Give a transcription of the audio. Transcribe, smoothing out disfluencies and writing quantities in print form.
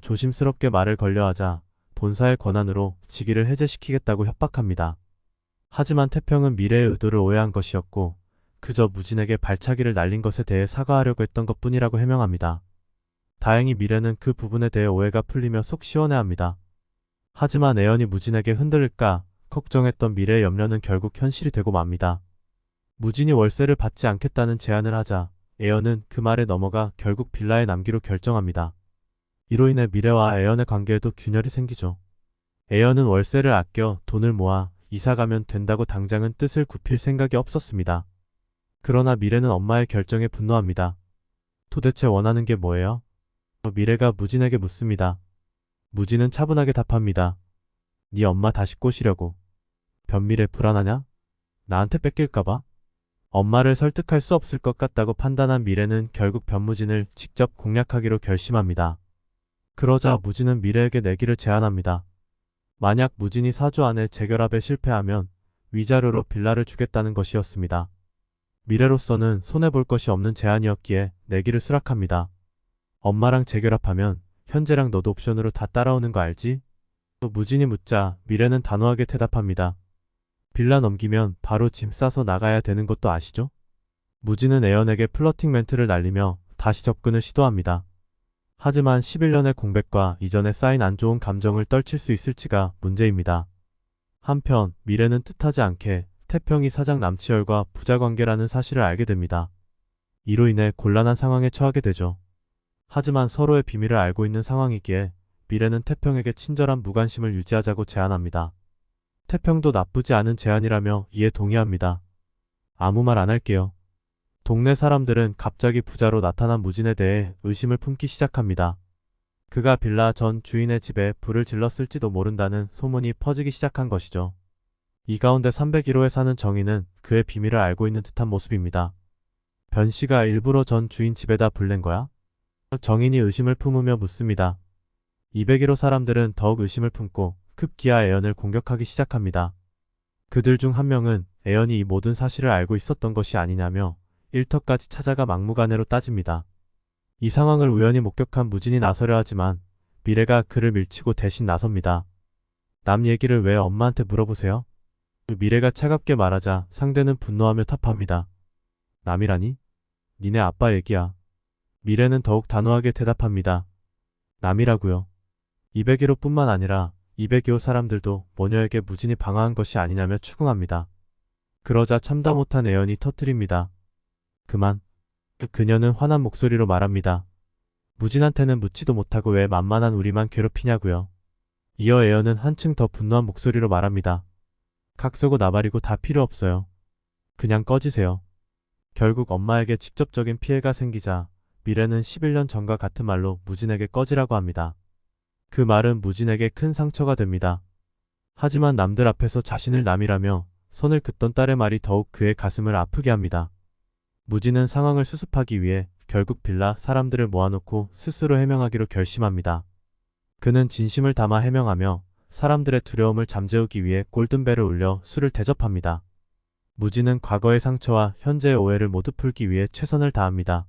조심스럽게 말을 걸려하자 본사의 권한으로 직위를 해제시키겠다고 협박합니다. 하지만 태평은 미래의 의도를 오해한 것이었고 그저 무진에게 발차기를 날린 것에 대해 사과하려고 했던 것뿐이라고 해명합니다. 다행히 미래는 그 부분에 대해 오해가 풀리며 속 시원해합니다. 하지만 애연이 무진에게 흔들릴까 걱정했던 미래의 염려는 결국 현실이 되고 맙니다. 무진이 월세를 받지 않겠다는 제안을 하자 애연은 그 말에 넘어가 결국 빌라에 남기로 결정합니다. 이로 인해 미래와 애연의 관계에도 균열이 생기죠. 애연은 월세를 아껴 돈을 모아 이사가면 된다고 당장은 뜻을 굽힐 생각이 없었습니다. 그러나 미래는 엄마의 결정에 분노합니다. 도대체 원하는 게 뭐예요? 미래가 무진에게 묻습니다. 무진은 차분하게 답합니다. 네 엄마 다시 꼬시려고. 변미래 불안하냐? 나한테 뺏길까봐? 엄마를 설득할 수 없을 것 같다고 판단한 미래는 결국 변무진을 직접 공략하기로 결심합니다. 그러자 무진은 미래에게 내기를 제안합니다. 만약 무진이 4주 안에 재결합에 실패하면 위자료로 빌라를 주겠다는 것이었습니다. 미래로서는 손해볼 것이 없는 제안이었기에 내기를 수락합니다. 엄마랑 재결합하면 현재랑 너도 옵션으로 다 따라오는 거 알지? 또 무진이 묻자 미래는 단호하게 대답합니다. 빌라 넘기면 바로 짐 싸서 나가야 되는 것도 아시죠? 무진은 애연에게 플러팅 멘트를 날리며 다시 접근을 시도합니다. 하지만 11년의 공백과 이전에 쌓인 안 좋은 감정을 떨칠 수 있을지가 문제입니다. 한편 미래는 뜻하지 않게 태평이 사장 남치열과 부자관계라는 사실을 알게 됩니다. 이로 인해 곤란한 상황에 처하게 되죠. 하지만 서로의 비밀을 알고 있는 상황이기에 미래는 태평에게 친절한 무관심을 유지하자고 제안합니다. 태평도 나쁘지 않은 제안이라며 이에 동의합니다. 아무 말 안 할게요. 동네 사람들은 갑자기 부자로 나타난 무진에 대해 의심을 품기 시작합니다. 그가 빌라 전 주인의 집에 불을 질렀을지도 모른다는 소문이 퍼지기 시작한 것이죠. 이 가운데 301호에 사는 정희는 그의 비밀을 알고 있는 듯한 모습입니다. 변 씨가 일부러 전 주인 집에다 불 낸 거야? 정인이 의심을 품으며 묻습니다. 201호 사람들은 더욱 의심을 품고 급기야 애연을 공격하기 시작합니다. 그들 중 한 명은 애연이 이 모든 사실을 알고 있었던 것이 아니냐며 일터까지 찾아가 막무가내로 따집니다. 이 상황을 우연히 목격한 무진이 나서려 하지만 미래가 그를 밀치고 대신 나섭니다. 남 얘기를 왜 엄마한테 물어보세요? 미래가 차갑게 말하자 상대는 분노하며 탑합니다. 남이라니? 니네 아빠 얘기야. 미래는 더욱 단호하게 대답합니다. 남이라고요. 201호뿐만 아니라 202호 사람들도 모녀에게 무진이 방어한 것이 아니냐며 추궁합니다. 그러자 참다 못한 애연이 터뜨립니다. 그만. 그녀는 화난 목소리로 말합니다. 무진한테는 묻지도 못하고 왜 만만한 우리만 괴롭히냐고요. 이어 애연은 한층 더 분노한 목소리로 말합니다. 각서고 나발이고 다 필요 없어요. 그냥 꺼지세요. 결국 엄마에게 직접적인 피해가 생기자 미래는 11년 전과 같은 말로 무진에게 꺼지라고 합니다. 그 말은 무진에게 큰 상처가 됩니다. 하지만 남들 앞에서 자신을 남이라며 선을 긋던 딸의 말이 더욱 그의 가슴을 아프게 합니다. 무진은 상황을 수습하기 위해 결국 빌라 사람들을 모아놓고 스스로 해명하기로 결심합니다. 그는 진심을 담아 해명하며 사람들의 두려움을 잠재우기 위해 골든벨을 울려 술을 대접합니다. 무진은 과거의 상처와 현재의 오해를 모두 풀기 위해 최선을 다합니다.